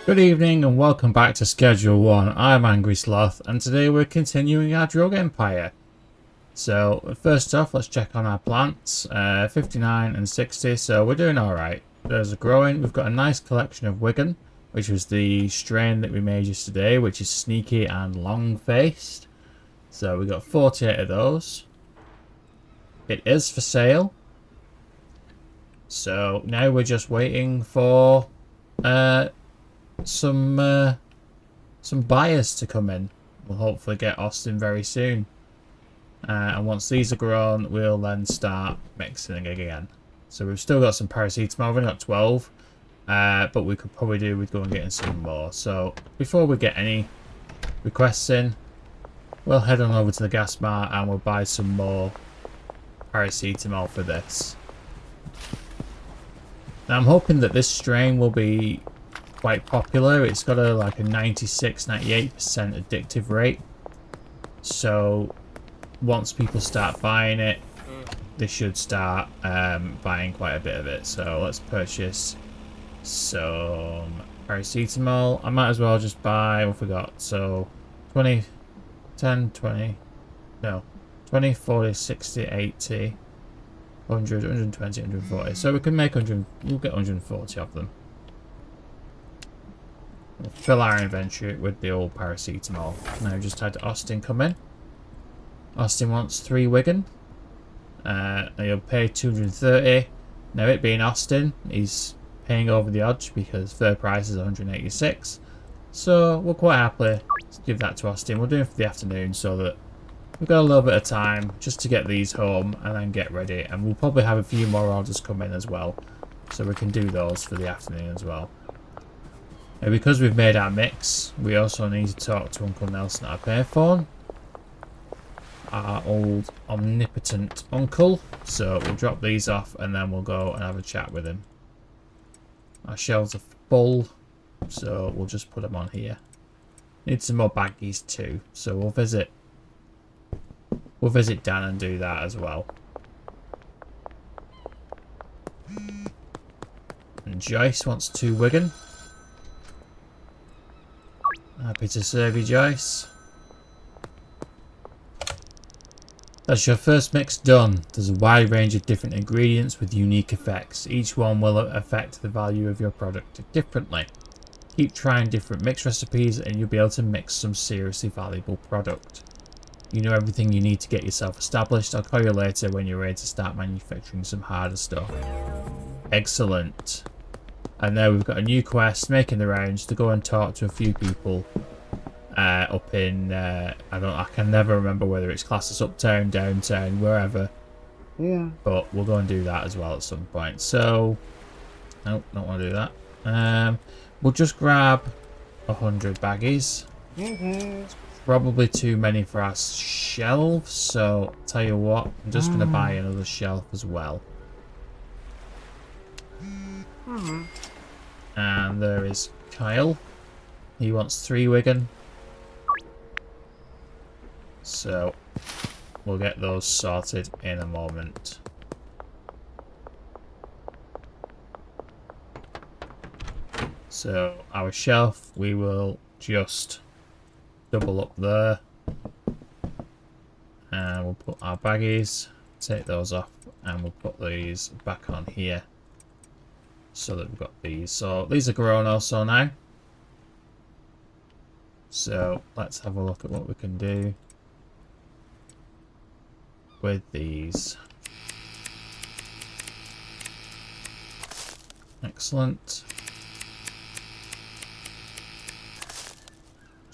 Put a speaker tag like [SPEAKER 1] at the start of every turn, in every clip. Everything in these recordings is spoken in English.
[SPEAKER 1] Good evening and welcome back to Schedule 1. I'm Angry Sloth and today we're continuing our drug empire. So first off, let's check on our plants. 59 and 60, so we're doing alright. There's a growing. We've got a nice collection of Wigan, which was the strain that we made yesterday, which is sneaky and long-faced. So we got 48 of those. It is for sale. So now we're just waiting for some buyers to come in. We'll hopefully get Austin very soon. And once these are grown, we'll then start mixing again. So we've still got some paracetamol. We've only got 12. But we could probably do with going getting some more. So before we get any requests in, we'll head on over to the gas mart and we'll buy some more paracetamol for this. Now I'm hoping that this strain will be quite popular. It's got a 96-98% addictive rate, so once people start buying it, they should start buying quite a bit of it. So let's purchase some paracetamol. I might as well just buy, I forgot, so 20, 10, 20, no, 20, 40, 60, 80, 100, 120, 140. So we can make 100, we'll get 140 of them. We'll fill our inventory with the old paracetamol. Now just had Austin come in. Austin wants 3 Wigan. He'll pay 230. Now it being Austin, he's paying over the odds because fair price is 186. So we'll quite happily give that to Austin. We'll do it for the afternoon so that we've got a little bit of time just to get these home and then get ready. And we'll probably have a few more orders come in as well, so we can do those for the afternoon as well. And because we've made our mix, we also need to talk to Uncle Nelson at our payphone, our old omnipotent uncle. So we'll drop these off and then we'll go and have a chat with him. Our shelves are full, so we'll just put them on here. Need some more baggies too, so we'll visit Dan and do that as well. And Joyce wants 2 Wigan. Happy to serve you, Joyce. That's your first mix done. There's a wide range of different ingredients with unique effects. Each one will affect the value of your product differently. Keep trying different mix recipes and you'll be able to mix some seriously valuable product. You know everything you need to get yourself established. I'll call you later when you're ready to start manufacturing some harder stuff. Excellent. And now we've got a new quest making the rounds to go and talk to a few people up in I can never remember whether it's classed as uptown, downtown, wherever.
[SPEAKER 2] Yeah.
[SPEAKER 1] But we'll go and do that as well at some point. So nope, don't want to do that. We'll just grab 100 baggies. Probably too many for our shelves, so tell you what, I'm just going to buy another shelf as well. And there is Kyle. He wants 3 Wigan. So we'll get those sorted in a moment. So our shelf, we will just double up there. And we'll put our baggies, take those off, and we'll put these back on here. So that we've got these. So these are grown also now. So let's have a look at what we can do with these. Excellent.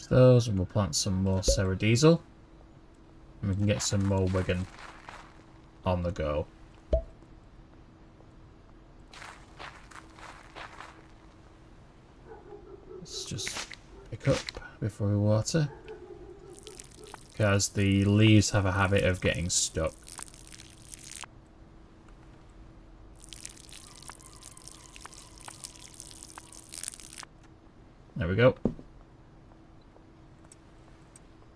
[SPEAKER 1] Those, and we'll plant some more Sarah Diesel. And we can get some more Wigan on the go. Let's just pick up before we water, because the leaves have a habit of getting stuck. There we go.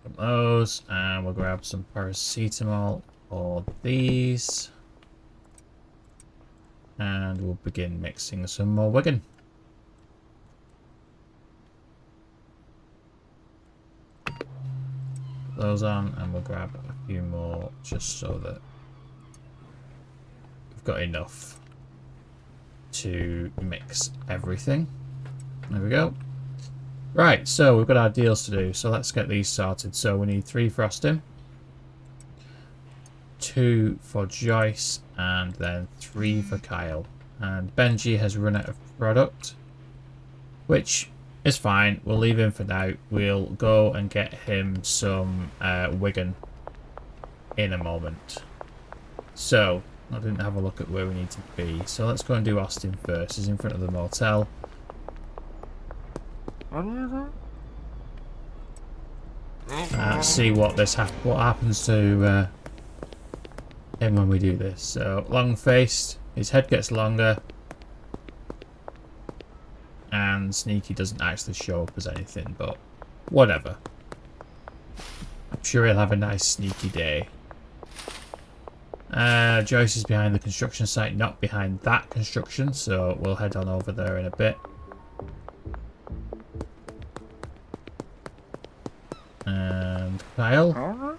[SPEAKER 1] Put those, and we'll grab some paracetamol for these. And we'll begin mixing some more Wigan. those on, and we'll grab a few more just so that we've got enough to mix everything. There we go. Right, so we've got our deals to do, so let's get these sorted. So we need 3 frosting, 2 for Joyce, and then 3 for Kyle. And Benji has run out of product, which is fine. We'll leave him for now. We'll go and get him some Wigan in a moment. So, I didn't have a look at where we need to be. So let's go and do Austin first. He's in front of the motel. See what what happens to him when we do this. So long-faced, his head gets longer, and sneaky doesn't actually show up as anything, but whatever. I'm sure he'll have a nice sneaky day. Joyce is behind the construction site, not behind that construction, so we'll head on over there in a bit. And Kyle.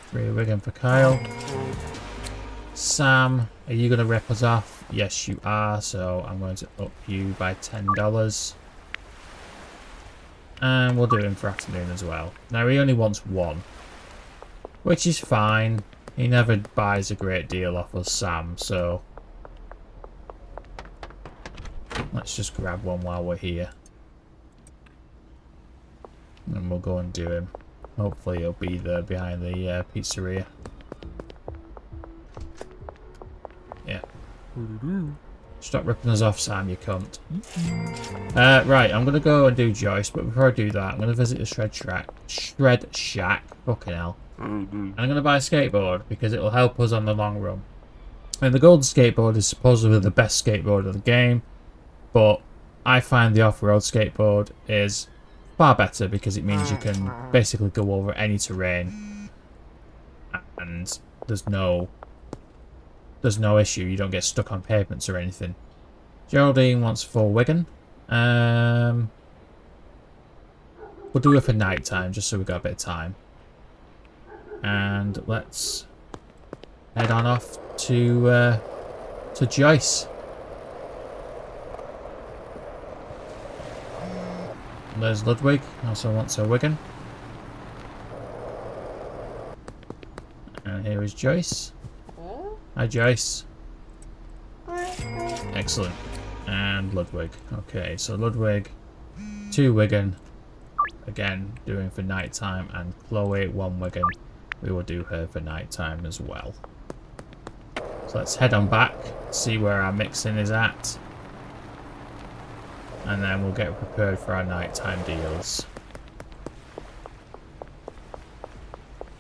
[SPEAKER 1] 3 Wigan for Kyle. Sam, are you going to rip us off? Yes, you are, so I'm going to up you by $10. And we'll do him for afternoon as well. Now, he only wants 1, which is fine. He never buys a great deal off us, Sam, so let's just grab 1 while we're here. And we'll go and do him. Hopefully he'll be there behind the pizzeria. Yeah. Stop ripping us off, Sam, you cunt. Right, I'm going to go and do Joyce, but before I do that, I'm going to visit the Shred Shack. Fucking hell. And I'm going to buy a skateboard, because it will help us on the long run. And the golden skateboard is supposedly the best skateboard of the game, but I find the off-road skateboard is far better, because it means you can basically go over any terrain and there's no issue. You don't get stuck on pavements or anything. Geraldine wants 4 Wigan. We'll do it for night time, just so we've got a bit of time. And let's head on off to Joyce. There's Ludwig, also wants a Wigan. And here is Joyce. Hi, Joyce. Excellent. And Ludwig. Okay, so Ludwig, 2 Wigan. Again, doing for night time. And Chloe, 1 Wigan. We will do her for night time as well. So let's head on back, see where our mixing is at. And then we'll get prepared for our nighttime deals.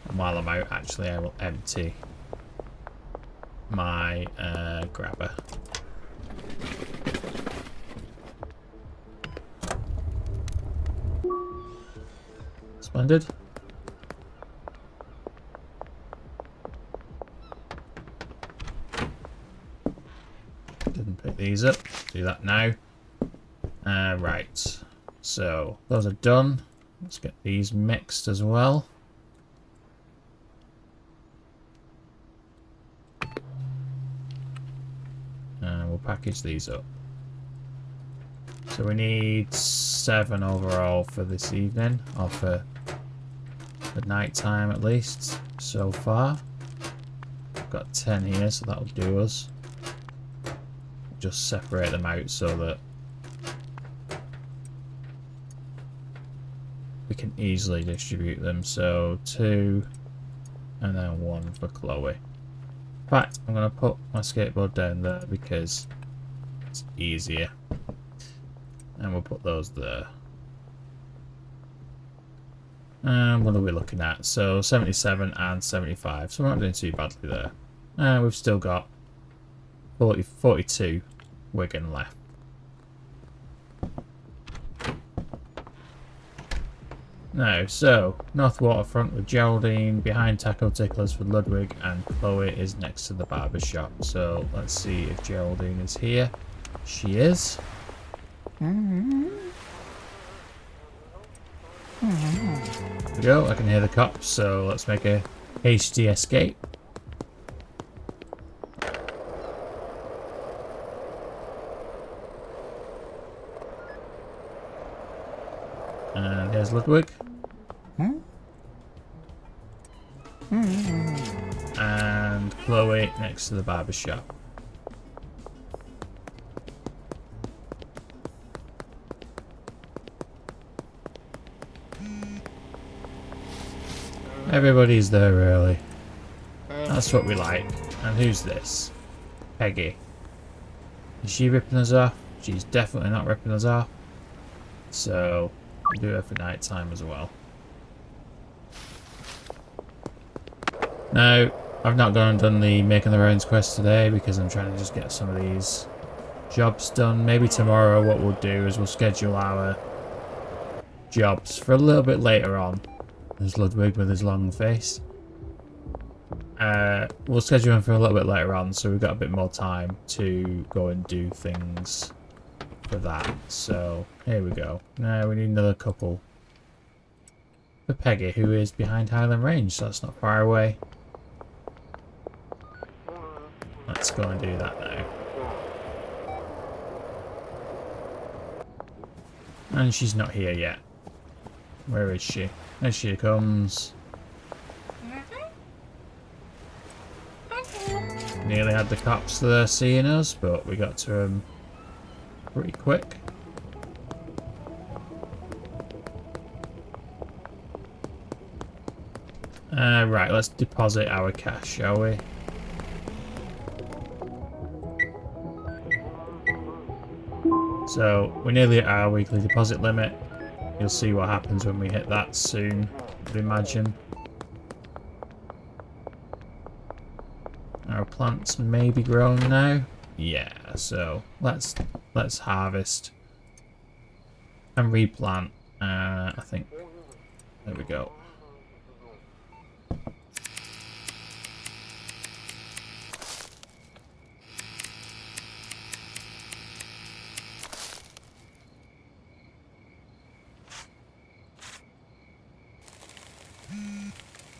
[SPEAKER 1] And while I'm out, actually, I will empty my grabber. Splendid. Didn't pick these up. Do that now. Right, so those are done. Let's get these mixed as well. And we'll package these up. So we need 7 overall for this evening, or for the night time at least, so far. We've got 10 here, so that'll do us. Just separate them out so that we can easily distribute them. So 2 and then 1 for Chloe. In fact, I'm going to put my skateboard down there because it's easier. And we'll put those there. And what are we looking at? So 77 and 75. So we're not doing too badly there. And we've still got 42 Wigan left. Now, so North Waterfront with Geraldine, behind Taco Ticklers for Ludwig, and Chloe is next to the barber shop. So let's see if Geraldine is here. She is. There we go. I can hear the cops, so let's make a hasty escape. And here's Ludwig. And Chloe next to the barber shop. Everybody's there early. That's what we like. And who's this? Peggy. Is she ripping us off? She's definitely not ripping us off. So, we'll do her for night time as well. Now, I've not gone and done the making the rounds quest today because I'm trying to just get some of these jobs done. Maybe tomorrow what we'll do is we'll schedule our jobs for a little bit later on. There's Ludwig with his long face. We'll schedule him for a little bit later on, so we've got a bit more time to go and do things for that. So, here we go. Now we need another couple for Peggy, who is behind Highland Range, so that's not far away. Let's go and do that now. And she's not here yet. Where is she? There she comes. Nearly had the cops there seeing us, but we got to them pretty quick. Right, let's deposit our cash, shall we? So, we're nearly at our weekly deposit limit. You'll see what happens when we hit that soon, I'd imagine. Our plants may be grown now. Yeah, so let's harvest and replant. I think there we go.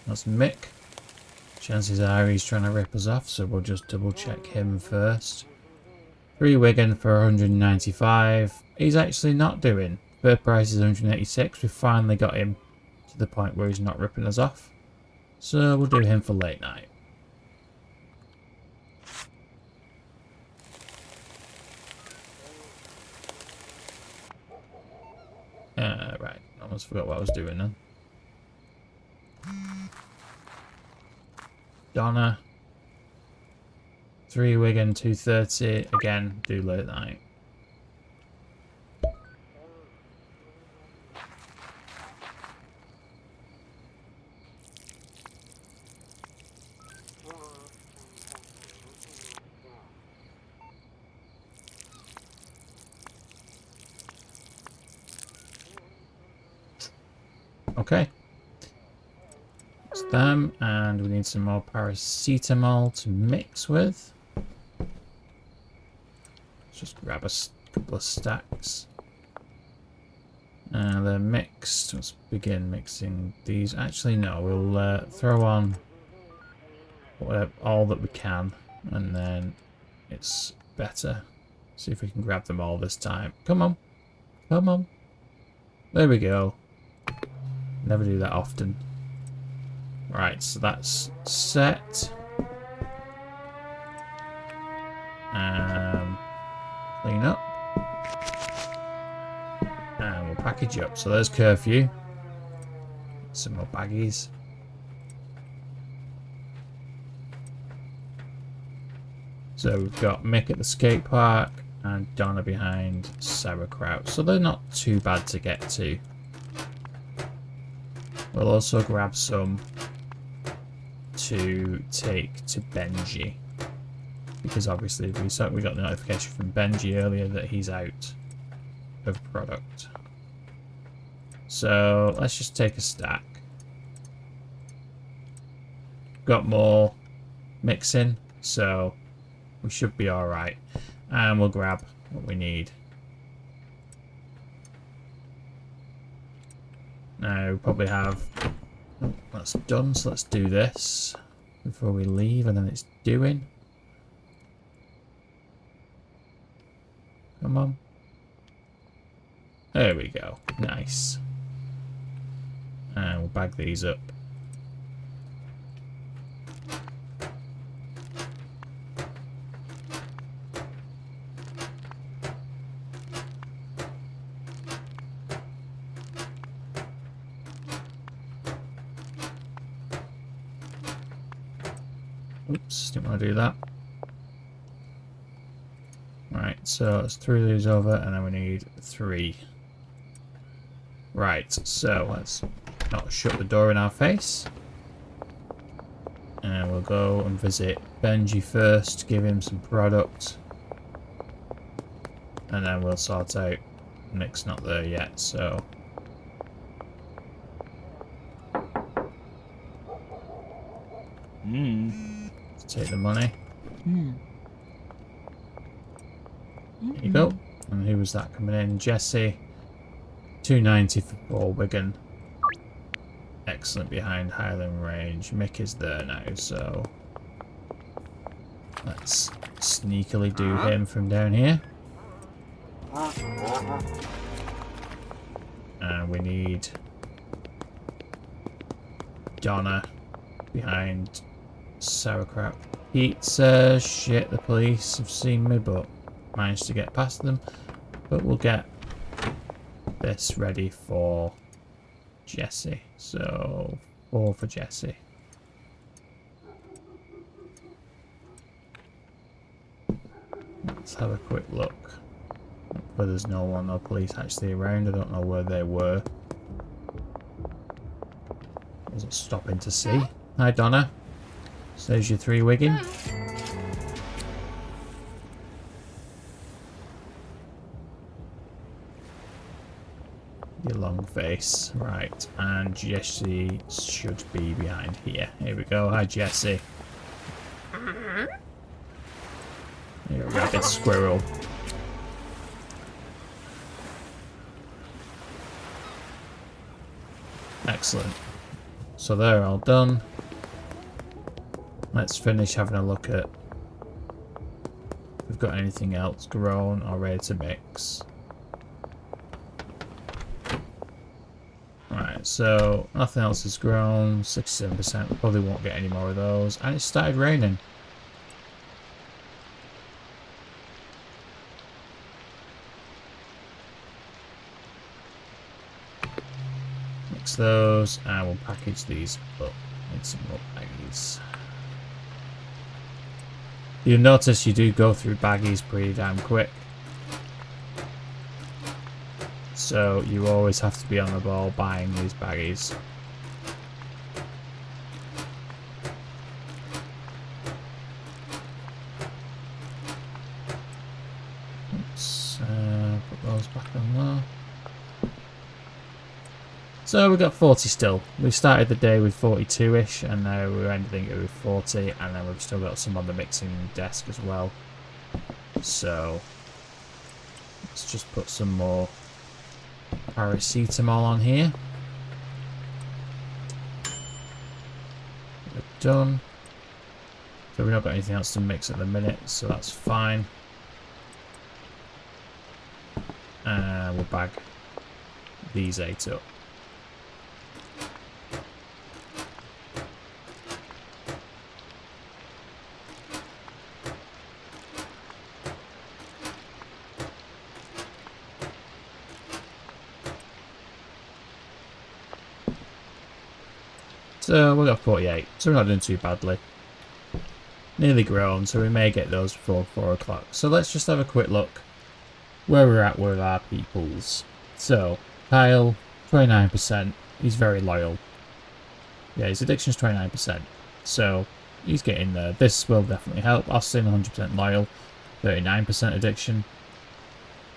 [SPEAKER 1] That's Mick. Chances are he's trying to rip us off, so we'll just double check him first. 3 Wigan for 195. He's actually not doing. Bird price is 186. We finally got him to the point where he's not ripping us off. So we'll do him for late night. Right. Almost forgot what I was doing then. Donna. 3 Wigan, 230. Again, do late night. Okay. It's them, and we need some more paracetamol to mix with. Let's just grab a couple of stacks. They're mixed. Let's begin mixing these. Actually, no, we'll throw on all that we can, and then it's better. See if we can grab them all this time. Come on. Come on. There we go. Never do that often. Right, so that's set. Clean up. And we'll package up. So there's curfew. Some more baggies. So we've got Mick at the skate park and Donna behind sauerkraut. So they're not too bad to get to. We'll also grab some to take to Benji, because obviously we got the notification from Benji earlier that he's out of product. So let's just take a stack. Got more mixing, so we should be all right, and we'll grab what we need. Now we probably have... Oh, that's done, so let's do this before we leave, and then it's doing. Come on. There we go. Nice. And we'll bag these up. Oops, didn't want to do that. Right, so let's throw these over, and then we need 3. Right, so let's not shut the door in our face. And we'll go and visit Benji first, give him some product. And then we'll sort out... Nick's not there yet, so... Let's take the money. There you go. And who was that coming in? Jesse. 290 for Paul Wigan. Excellent behind Highland Range. Mick is there now, so... Let's sneakily do him from down here. And we need... Donna behind Sauerkraut Pizza. Shit, the police have seen me, but managed to get past them. But we'll get this ready for Jesse. So 4 for Jesse. Let's have a quick look. Where there's no one, no police actually around. I don't know where they were. Wasn't stopping to see. Hi Donna. So there's your 3 Wigan. Your long face. Right, and Jesse should be behind here. Here we go. Hi Jesse. You're a rabbit squirrel. Excellent. So they're all done. Let's finish having a look at if we've got anything else grown or ready to mix. Right, so nothing else is grown. 67%. We probably won't get any more of those. And it started raining. Mix those and we'll package these up in some more baggies. You'll notice you do go through baggies pretty damn quick. So you always have to be on the ball buying these baggies. Let's put those back on there. So we've got 40 still. We started the day with 42-ish and now we're ending it with 40, and then we've still got some on the mixing desk as well. So let's just put some more paracetamol on here. We're done. So we've not got anything else to mix at the minute, so that's fine. We'll bag these 8 up. So we got 48, so we're not doing too badly. Nearly grown, so we may get those before 4 o'clock. So let's just have a quick look where we're at with our peoples. So, Kyle, 29%, he's very loyal. Yeah, his addiction's 29%, so he's getting there. This will definitely help. Austin, 100% loyal, 39% addiction.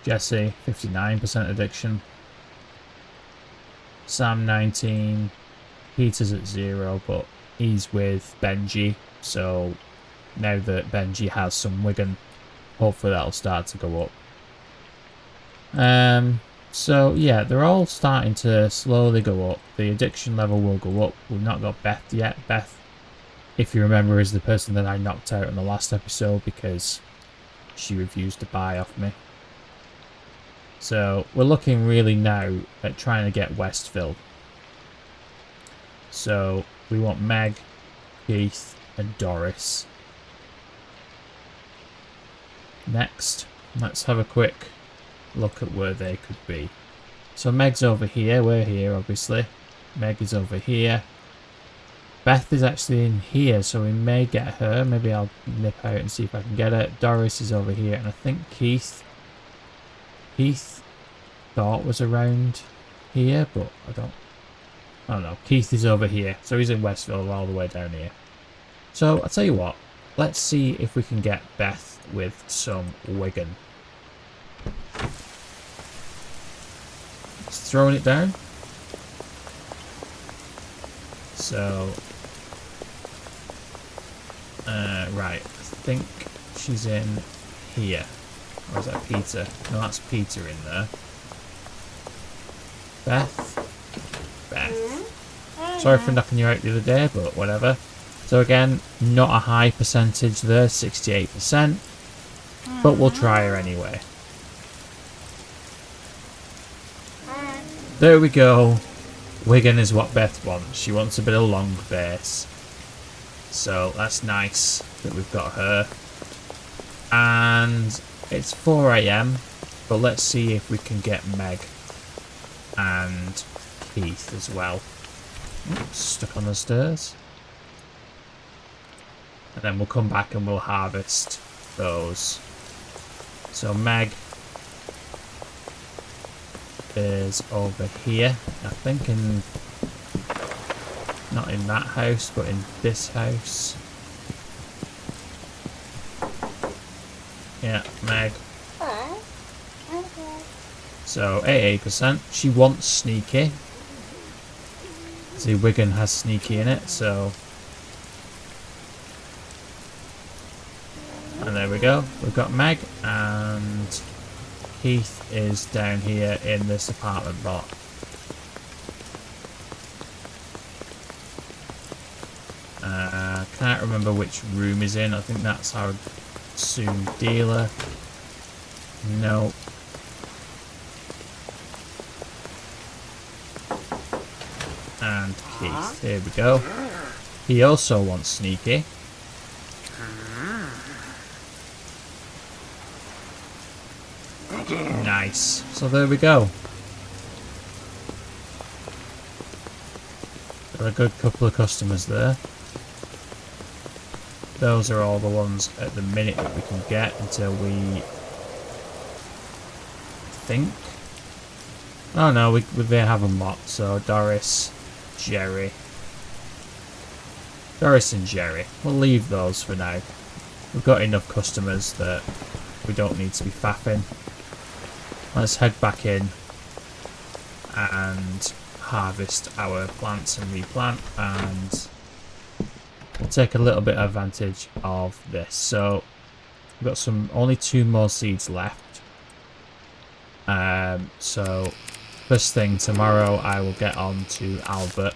[SPEAKER 1] Jesse, 59% addiction. Sam, 19. Peter's at 0, but he's with Benji, so now that Benji has some Wigan, hopefully that'll start to go up. So yeah, they're all starting to slowly go up. The addiction level will go up. We've not got Beth yet. Beth, if you remember, is the person that I knocked out in the last episode because she refused to buy off me. So we're looking really now at trying to get Westville. So we want Meg, Keith and Doris. Next, let's have a quick look at where they could be. So Meg's over here, we're here obviously. Meg is over here. Beth is actually in here, so we may get her. Maybe I'll nip out and see if I can get her. Doris is over here, and I think Keith thought was around here, but I don't know. Keith is over here, so he's in Westville all the way down here. So I'll tell you what, let's see if we can get Beth with some Wigan. Just throwing it down. So, right, I think she's in here. Or is that Peter? No, that's Peter in there. Beth. Sorry for knocking you out the other day, but whatever. So again, not a high percentage there, 68%. But we'll try her anyway. There we go. Wigan is what Beth wants. She wants a bit of long face. So that's nice that we've got her. And it's 4 AM. But let's see if we can get Meg and Keith as well. Oops, stuck on the stairs. And then we'll come back and we'll harvest those. So Meg is over here, I think, not in that house, but in this house. Yeah, Meg. So 88%. She wants sneaky. See, Wigan has sneaky in it, so. And there we go. We've got Meg, and Keith is down here in this apartment block. Can't remember which room he's in. I think that's our soon dealer. No. And Keith. Here we go. He also wants sneaky. Nice. So there we go. Got a good couple of customers there. Those are all the ones at the minute that we can get until we think. Oh no, they have a lot. So Doris, Jerry. Doris and Jerry. We'll leave those for now. We've got enough customers that we don't need to be faffing. Let's head back in and harvest our plants and replant, and we'll take a little bit of advantage of this. So we've got only 2 more seeds left. So first thing tomorrow I will get on to Albert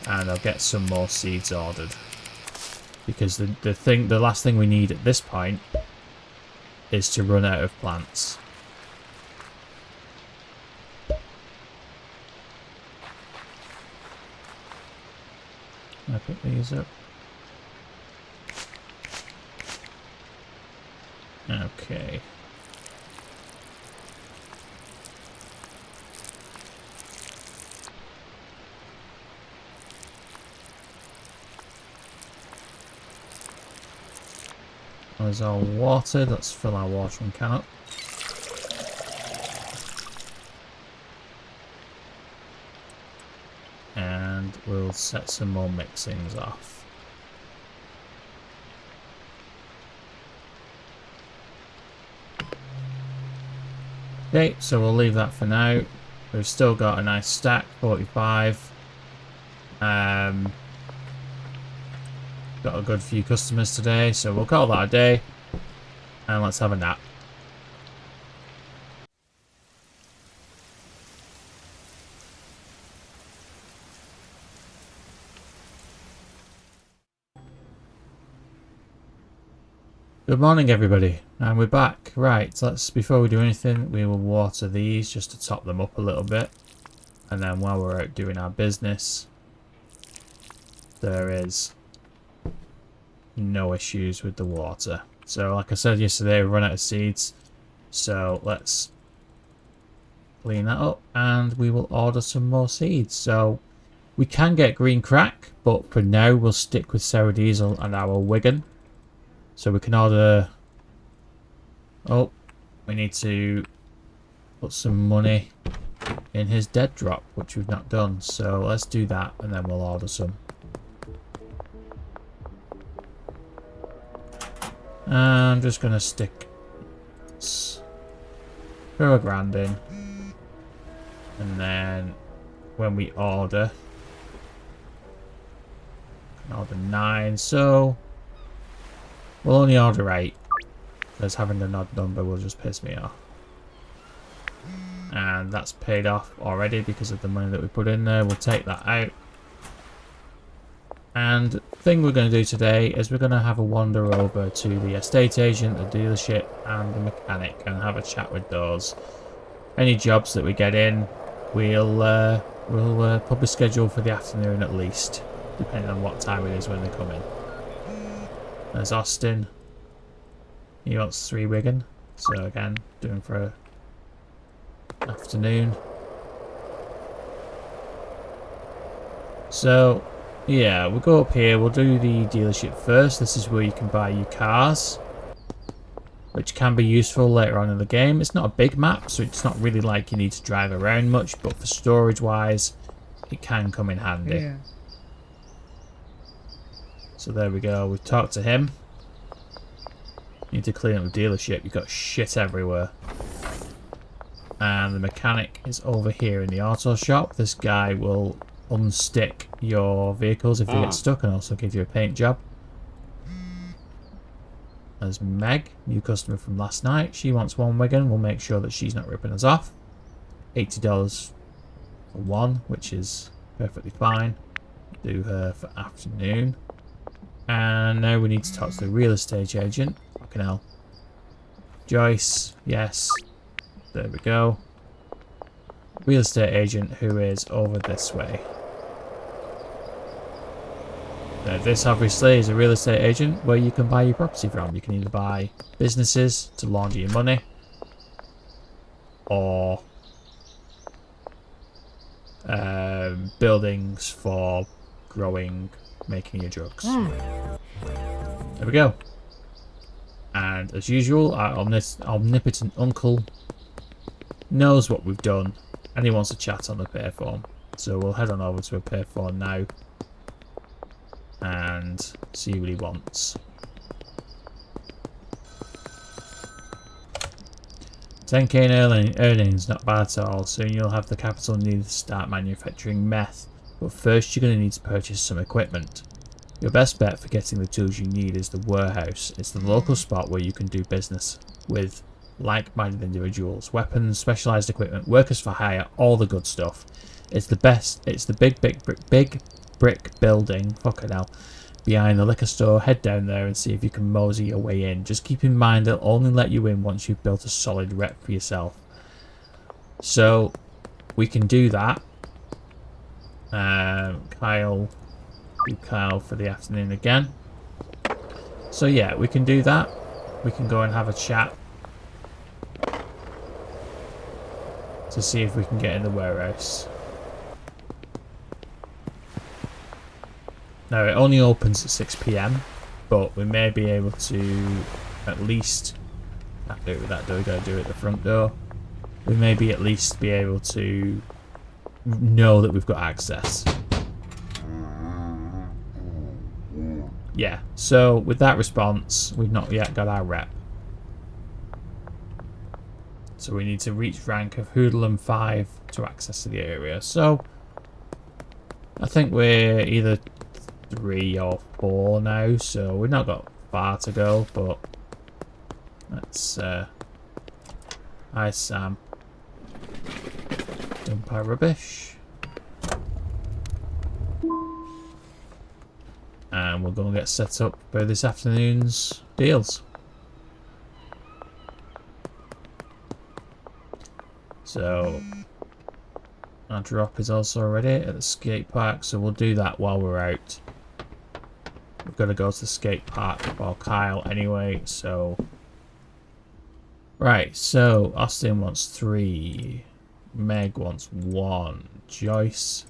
[SPEAKER 1] and I'll get some more seeds ordered, because the last thing we need at this point is to run out of plants. I pick these up. Okay. There's all water. Let's fill our watering can up. And we'll set some more mixings off. Okay, so we'll leave that for now. We've still got a nice stack, 45. Got a good few customers today, so we'll call that a day. And let's have a nap. Good morning, everybody, and we're back. Right, let's, before we do anything, we will water these just to top them up a little bit. And then while we're out doing our business, there is no issues with the water. So like I said yesterday, we run out of seeds. So let's clean that up and we will order some more seeds. So we can get green crack, but for now we'll stick with Sour Diesel and our Wigan. So we can order... Oh, we need to put some money in his dead drop, which we've not done. So let's do that and then we'll order some. I'm just going to stick throw $1,000 in. And then when we order 9. So we'll only order 8. Because having an odd number will just piss me off. And that's paid off already because of the money that we put in there. We'll take that out. And the thing we're going to do today is we're going to have a wander over to the estate agent, the dealership and the mechanic and have a chat with those. Any jobs that we get in, we'll probably schedule for the afternoon at least, depending on what time it is when they come in. There's Austin. He wants 3 Wigan, so again, doing for afternoon. So yeah, we'll go up here, we'll do the dealership first. This is where you can buy your cars, which can be useful later on in the game. It's not a big map, so it's not really like you need to drive around much, but for storage wise it can come in handy. Yeah. So there we go, we've talked to him. Need to clean up the dealership, you've got shit everywhere. And the mechanic is over here in the auto shop. This guy will unstick your vehicles if they get stuck and also give you a paint job. There's Meg, new customer from last night. She wants 1 Wigan. We'll make sure that she's not ripping us off. $80 for 1, which is perfectly fine. Do her for afternoon. And now we need to talk to the real estate agent. Fucking hell. Joyce, yes. There we go. Real estate agent who is over this way. Now this obviously is a real estate agent where you can buy your property from. You can either buy businesses to launder your money or buildings for growing, making your drugs. There we go. And as usual, our omnipotent uncle knows what we've done and he wants to chat on the pay form. So we'll head on over to a pay form now and see what he wants. 10k in earnings, not bad at all. Soon you'll have the capital needed to start manufacturing meth, but first you're going to need to purchase some equipment. Your best bet for getting the tools you need is the warehouse. It's the local spot where you can do business with like-minded individuals, weapons, specialized equipment, workers for hire, all the good stuff. It's the best. It's the big brick building, fucking hell, behind the liquor store. Head down there and see if you can mosey your way in. Just keep in mind they'll only let you in once you've built a solid rep for yourself. So we can do that. Kyle for the afternoon again. So yeah, we can do that. We can go and have a chat to see if we can get in the warehouse. Now it only opens at 6 PM, but we may be able to at least can't do it with that door, we gotta do it at the front door. We may be at least be able to know that we've got access. Yeah, so with that response, we've not yet got our rep. So we need to reach rank of Hoodlum 5 to access to the area. So I think we're either 3 or 4 now, so we've not got far to go, but let's hi Sam. Dump our rubbish. And we're going to get set up for this afternoon's deals. So our drop is also ready at the skate park, so we'll do that while we're out. We've got to go to the skate park for Kyle anyway, so... Right, so Austin wants 3. Meg wants 1. Joyce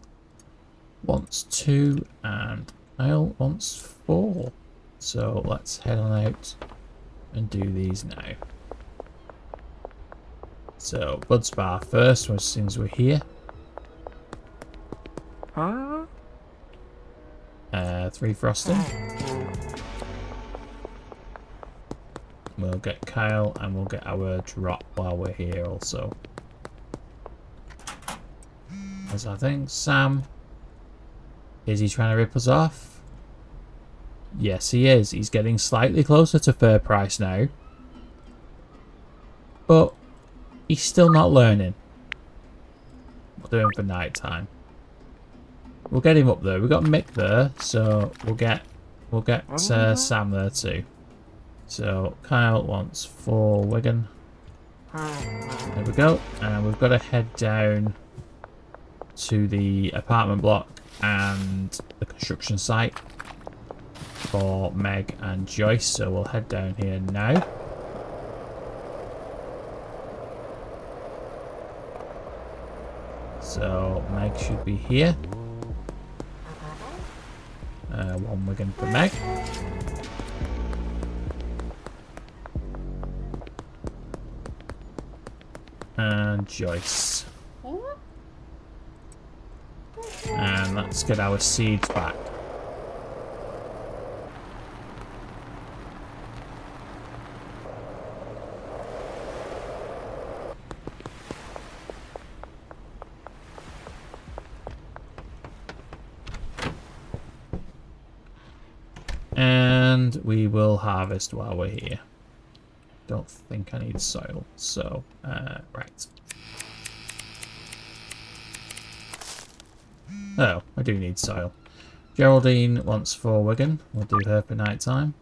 [SPEAKER 1] wants 2. And Kyle wants 4. So let's head on out and do these now. So, Bud's Bar first, as soon as we're here.
[SPEAKER 2] Huh?
[SPEAKER 1] 3 frosting. We'll get Kyle and we'll get our drop while we're here also. As I think Sam, is he trying to rip us off? Yes, he is. He's getting slightly closer to fair price now. But he's still not learning. We'll do him for night time. We'll get him up there. We've got Mick there, so we'll get Sam there too. So Kyle wants 4 Wigan. There we go. And we've got to head down to the apartment block and the construction site for Meg and Joyce. So we'll head down here now. So Meg should be here. 1 Wigan for Meg. And Joyce. And let's get our seeds back. And we will harvest while we're here. Don't think I need soil, so right. Oh, I do need soil. Geraldine wants 4 Wigan. We'll do her for night time.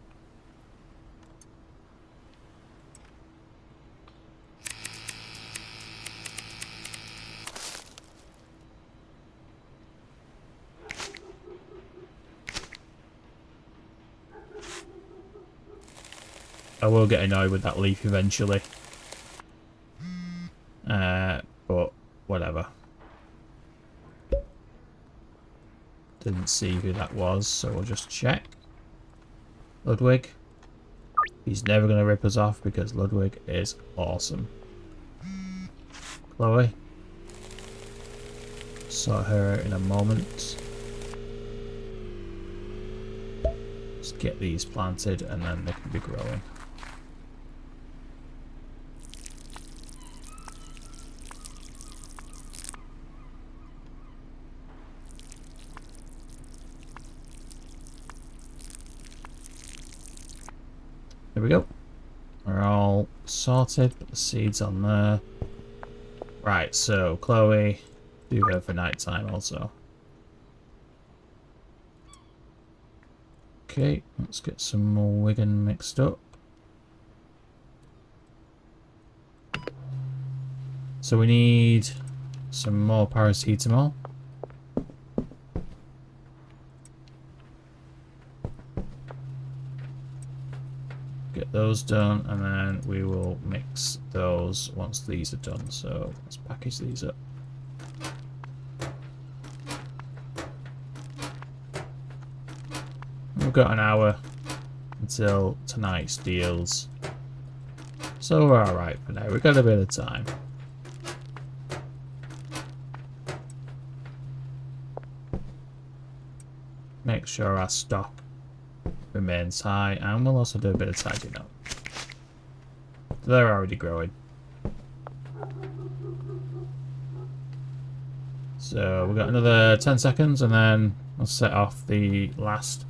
[SPEAKER 1] I will get annoyed with that leaf eventually. But whatever. Didn't see who that was, so we'll just check. Ludwig. He's never going to rip us off because Ludwig is awesome. Chloe. Sort her out in a moment. Let's get these planted and then they can be growing. There we go. We're all sorted. Put the seeds on there. Right, so Chloe, do her for night time also. Okay, let's get some more Wigan mixed up. So we need some more paracetamol. Get those done, and then we will mix those once these are done. So let's package these up. We've got an hour until tonight's deals, so we're alright for now. We've got a bit of time. Make sure our stock remains high, and we'll also do a bit of tidying up. They're already growing. So we've got another 10 seconds and then I'll set off the last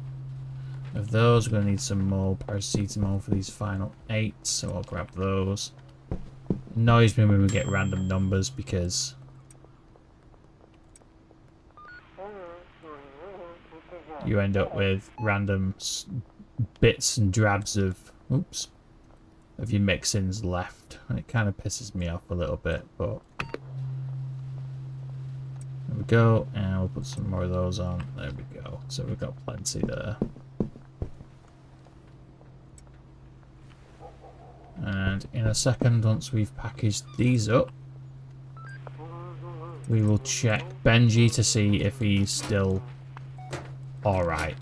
[SPEAKER 1] of those. We're going to need some more paracetamol for these final 8, so I'll grab those. Annoys me when we get random numbers because you end up with random bits and drabs of your mixins left, and it kind of pisses me off a little bit, but we go. And we'll put some more of those on. There we go. So we've got plenty there. And in a second, once we've packaged these up, we will check Benji to see if he's still alright.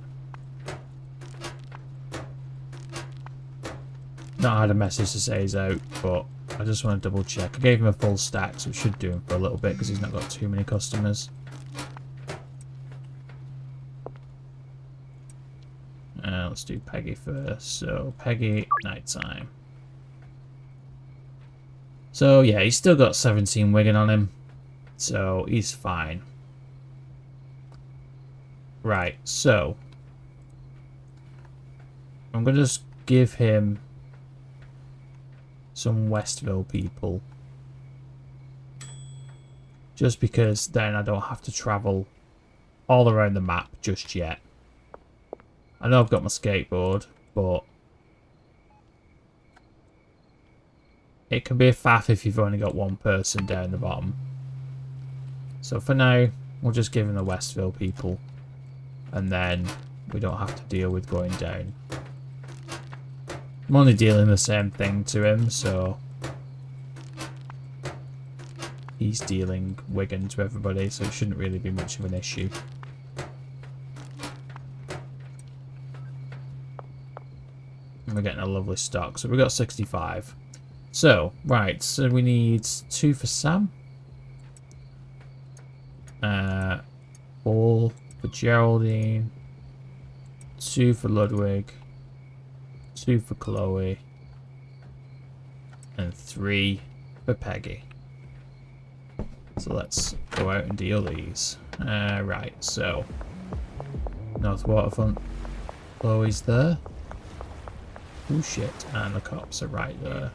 [SPEAKER 1] Not had a message to say he's out, but I just want to double check. I gave him a full stack, so it should do him for a little bit because he's not got too many customers. Let's do Peggy first. So Peggy, nighttime. So yeah, he's still got 17 Wigan on him, so he's fine. Right, so I'm going to just give him some Westville people. Just because then I don't have to travel all around the map just yet. I know I've got my skateboard, but it can be a faff if you've only got one person down the bottom. So for now, we'll just give him the Westville people. And then we don't have to deal with going down. I'm only dealing the same thing to him, so he's dealing Wigan to everybody, so it shouldn't really be much of an issue. And we're getting a lovely stock, so we've got 65. So, right, so we need 2 for Sam. 4 for Geraldine. 2 for Ludwig. 2 for Chloe. And 3 for Peggy. So let's go out and deal these. Right, so North Waterfront. Chloe's there. Oh shit, and the cops are right there.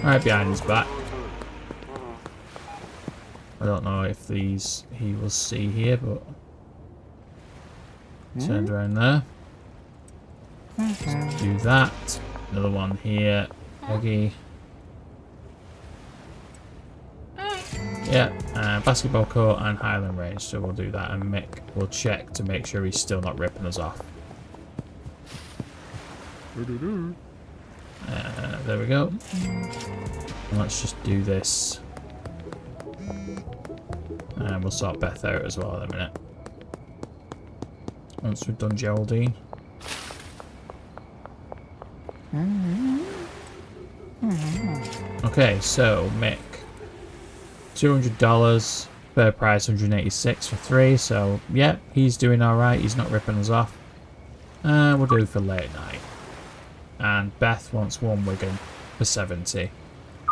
[SPEAKER 1] Right behind his back. I don't know if these he will see here, but turned around there. Let's do that. Another one here. Peggy. Yeah, basketball court and Highland Range, so we'll do that, and Mick will check to make sure he's still not ripping us off. There we go. And let's just do this. And we'll sort Beth out as well in a minute. Once we've done Geraldine. Okay, so Mick. $200, fair price, 186 for 3. So yeah, he's doing all right. He's not ripping us off. We'll do for late night. And Beth wants 1 Wigan for 70.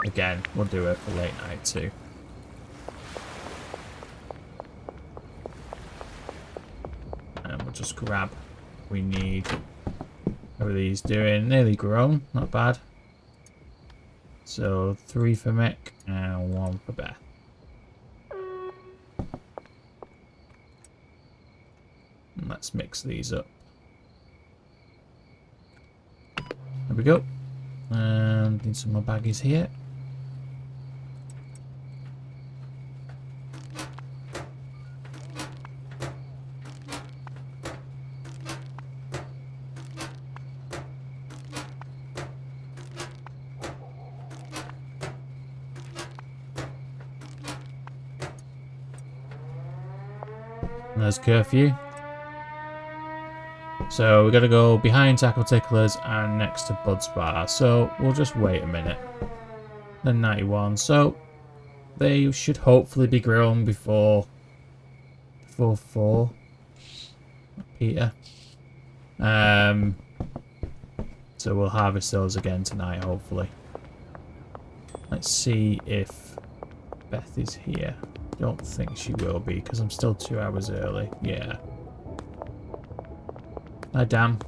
[SPEAKER 1] Again, we'll do it for late night too. And we'll just grab. We need. How are these doing? Nearly grown. Not bad. So 3 for Mick and 1 for Beth. And let's mix these up. There we go. And need some more baggies here. And there's curfew. So we're going to go behind Tackle Ticklers and next to Bud's Bar. So we'll just wait a minute. Then 91. So they should hopefully be grown before 4. Peter. So we'll harvest those again tonight, hopefully. Let's see if Beth is here. Don't think she will be because I'm still 2 hours early. Yeah. Hi, damn.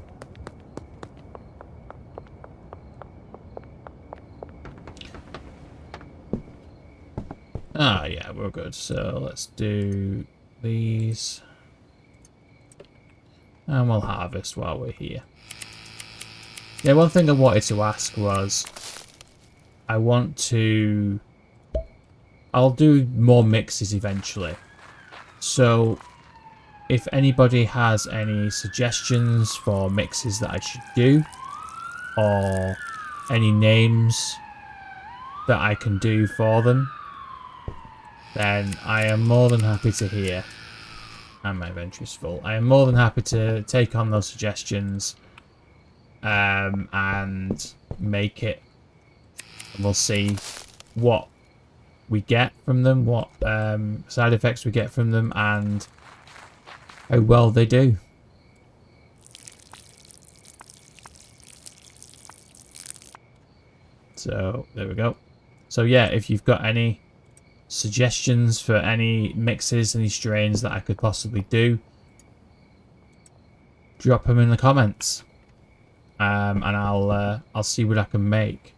[SPEAKER 1] Ah, yeah, we're good. So let's do these. And we'll harvest while we're here. Yeah, one thing I wanted to ask was, I want to I'll do more mixes eventually. So if anybody has any suggestions for mixes that I should do, or any names that I can do for them, then I am more than happy to hear. And my inventory's full. I am more than happy to take on those suggestions and make it. And we'll see what we get from them, what side effects we get from them, and how well they do. So there we go. So yeah, if you've got any suggestions for any mixes, any strains that I could possibly do, drop them in the comments, and I'll see what I can make.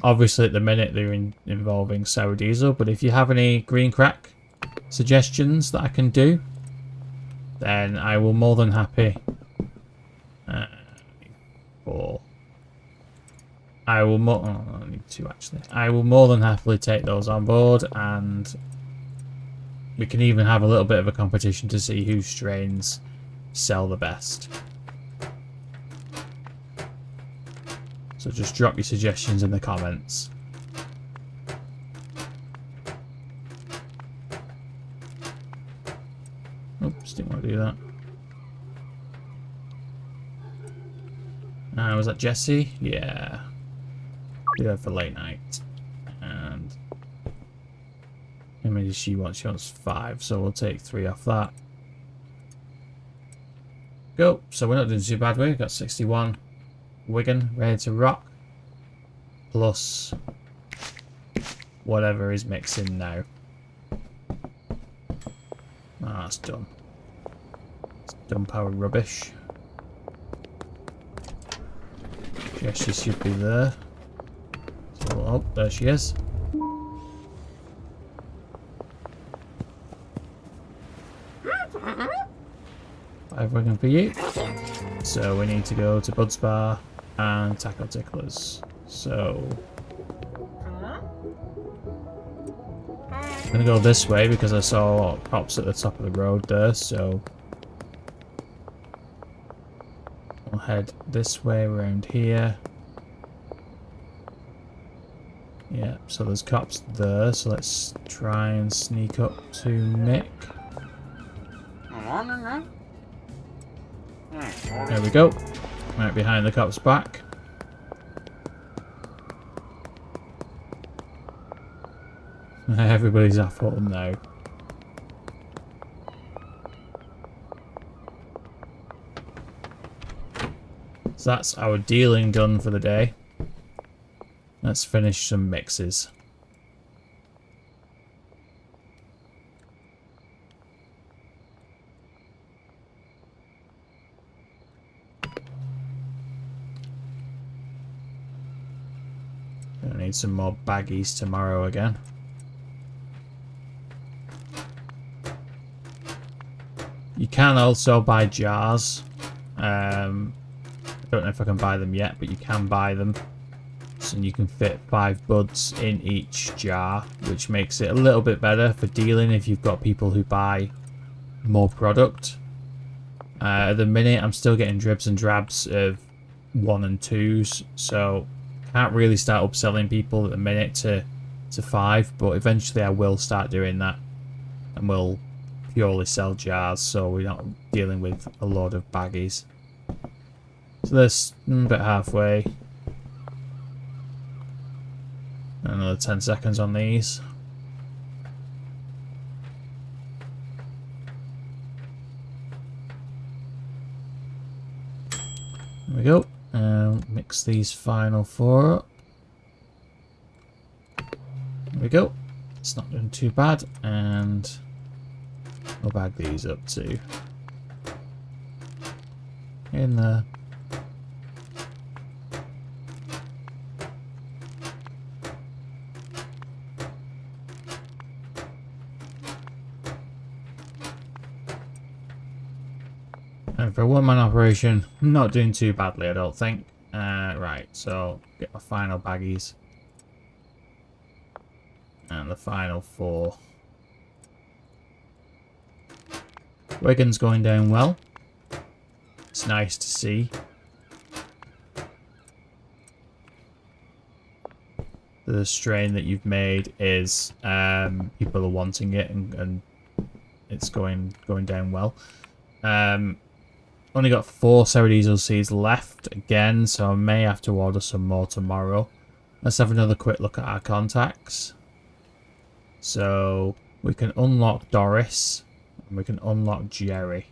[SPEAKER 1] Obviously, at the minute they're involving sour diesel, but if you have any green crack suggestions that I can do, then I will more than happy. I will I need two actually. I will more than happily take those on board, and we can even have a little bit of a competition to see whose strains sell the best. So just drop your suggestions in the comments. Oops, didn't want to do that. Was that Jessie? Yeah. Do that for late night. And how many does she want? She wants 5, so we'll take 3 off that. Go. So we're not doing too bad. We've got 61 Wigan ready to rock. Plus whatever is mixing now. Ah, that's done. It's dumb power rubbish. Yes, she should be there. So, oh, there she is. Five Wigan for you. So we need to go to Bud's Bar and Taco Ticklers. So I'm gonna go this way because I saw cops at the top of the road there, so we'll head this way around here. Yeah, so there's cops there, so let's try and sneak up to Mick. There we go. Right behind the cop's back. Everybody's off home now. So that's our dealing done for the day. Let's finish some mixes. Gonna need some more baggies tomorrow again. You can also buy jars. I don't know if I can buy them yet, but you can buy them. So you can fit 5 buds in each jar, which makes it a little bit better for dealing if you've got people who buy more product. At the minute, I'm still getting dribs and drabs of 1 and 2s, so can't really start upselling people at the minute to 5, but eventually I will start doing that, and we'll purely sell jars, so we're not dealing with a load of baggies. So this about halfway. Another 10 seconds on these. There we go. Mix these final 4 up. There we go. It's not doing too bad, and we'll bag these up too. In there. And for a one-man operation, not doing too badly, I don't think. Right, so get my final baggies. And the final 4. Wigan's going down well. It's nice to see. The strain that you've made is people are wanting it and it's going down well. Only got 4 sour diesel seeds left again, so I may have to order some more tomorrow. Let's have another quick look at our contacts. So we can unlock Doris and we can unlock Jerry.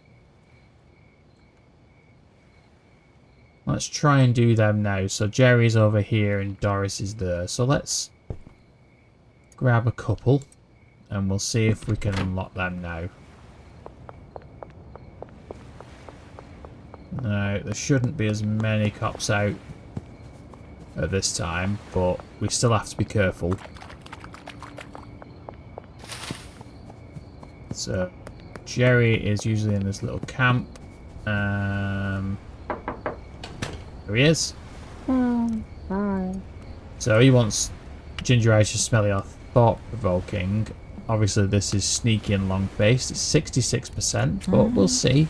[SPEAKER 1] Let's try and do them now. So Jerry's over here and Doris is there. So let's grab a couple and we'll see if we can unlock them now. Now, there shouldn't be as many cops out at this time, but we still have to be careful. So, Jerry is usually in this little camp. There he is. So he wants ginger eyes, just smelly or thought-provoking. Obviously, this is sneaky and long-faced. It's 66%, but we'll see.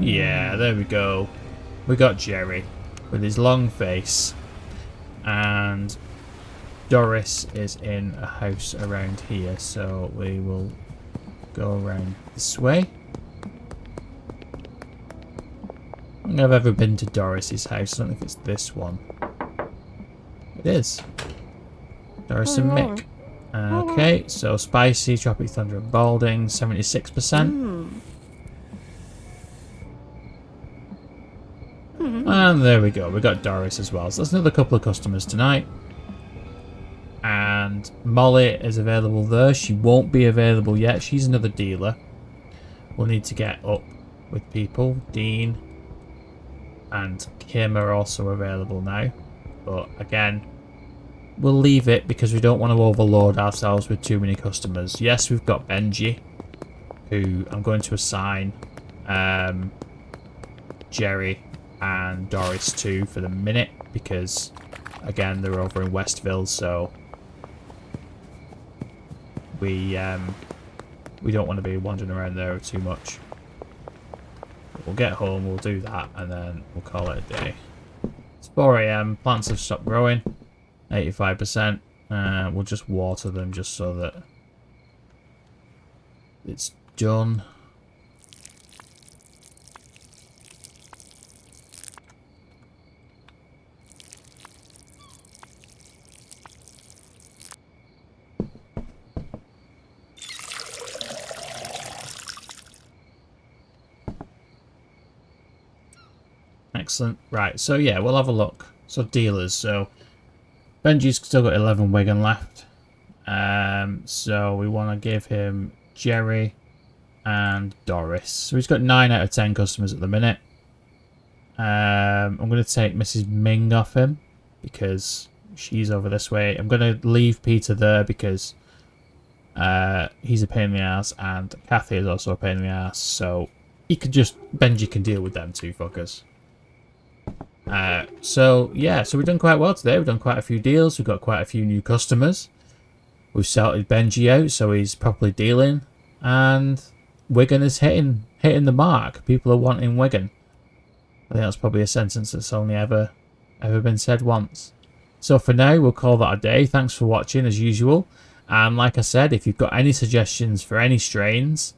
[SPEAKER 1] Yeah, there we go. We got Jerry with his long face. And Doris is in a house around here, so we will go around this way. I don't think I've ever been to Doris's house. I don't know if it's this one. It is. Doris and Mick. Okay, so Spicy, Tropic Thunder and Balding, 76%. And there we go. We got Doris as well. So that's another couple of customers tonight. And Molly is available there. She won't be available yet. She's another dealer. We'll need to get up with people. Dean and Kim are also available now. But again, we'll leave it because we don't want to overload ourselves with too many customers. Yes, we've got Benji, who I'm going to assign Jerry and Doris too for the minute, because again they're over in Westville, so we don't want to be wandering around there too much. But we'll get home, we'll do that, and then we'll call it a day. It's 4 AM, plants have stopped growing, 85%. We'll just water them just so that it's done. Excellent. Right, so yeah, we'll have a look. So dealers, so Benji's still got 11 Wigan left. So we want to give him Jerry and Doris. So he's got 9 out of 10 customers at the minute. I'm going to take Mrs. Ming off him because she's over this way. I'm going to leave Peter there because he's a pain in the ass, and Kathy is also a pain in the ass. So he could just, Benji can deal with them two fuckers. So yeah, so we've done quite well today. We've done quite a few deals. We've got quite a few new customers. We've sorted Benji out, so he's properly dealing, and Wigan is hitting the mark. People are wanting Wigan. I think that's probably a sentence that's only ever been said once. So for now, we'll call that a day. Thanks for watching as usual. And like I said, if you've got any suggestions for any strains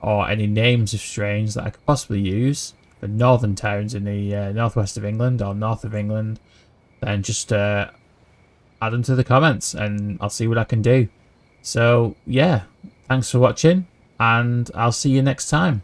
[SPEAKER 1] or any names of strains that I could possibly use for northern towns in the northwest of England or north of England, then just add them to the comments and I'll see what I can do. So yeah, thanks for watching and I'll see you next time.